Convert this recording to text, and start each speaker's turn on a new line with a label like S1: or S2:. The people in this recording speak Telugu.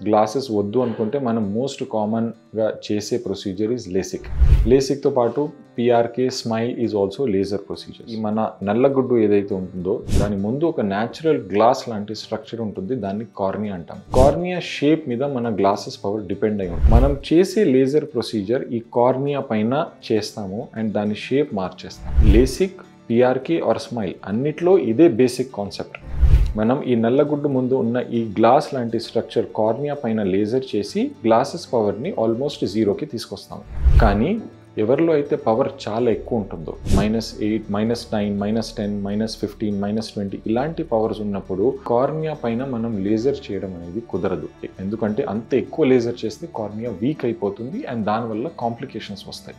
S1: గ్లాసెస్ వద్దు అనుకుంటే మనం మోస్ట్ కామన్గా చేసే ప్రొసీజర్ ఈజ్ లేసిక్. లేసిక్తో పాటు PRK smile is also laser procedure. ఈ మన నల్లగుడ్డు ఏదైతే ఉంటుందో దాని ముందు ఒక న్యాచురల్ గ్లాస్ లాంటి స్ట్రక్చర్ ఉంటుంది, దాన్ని కార్నియా అంటాం. కార్నియా షేప్ మీద మన గ్లాసెస్ పవర్ డిపెండ్ అయి ఉంటుంది. మనం చేసే లేజర్ ప్రొసీజర్ ఈ కార్నియా పైన చేస్తాము అండ్ దాని షేప్ మార్చేస్తాం. లేసిక్, పిఆర్కే ఆర్ స్మైల్ అన్నిట్లో ఇదే బేసిక్ కాన్సెప్ట్. మనం ఈ నల్లగుడ్డు ముందు ఉన్న ఈ గ్లాస్ లాంటి స్ట్రక్చర్ కార్నియా పైన లేజర్ చేసి గ్లాసెస్ పవర్ని ఆల్మోస్ట్ జీరోకి తీసుకొస్తాం. కానీ ఎవరిలో అయితే పవర్ చాలా ఎక్కువ ఉంటుందో -8, -9, -10, -15, -20 ఇలాంటి పవర్స్ ఉన్నప్పుడు కార్నియా పైన మనం లేజర్ చేయడం అనేది కుదరదు. ఎందుకంటే అంత ఎక్కువ లేజర్ చేస్తే కార్నియా వీక్ అయిపోతుంది అండ్ దానివల్ల కాంప్లికేషన్స్ వస్తాయి.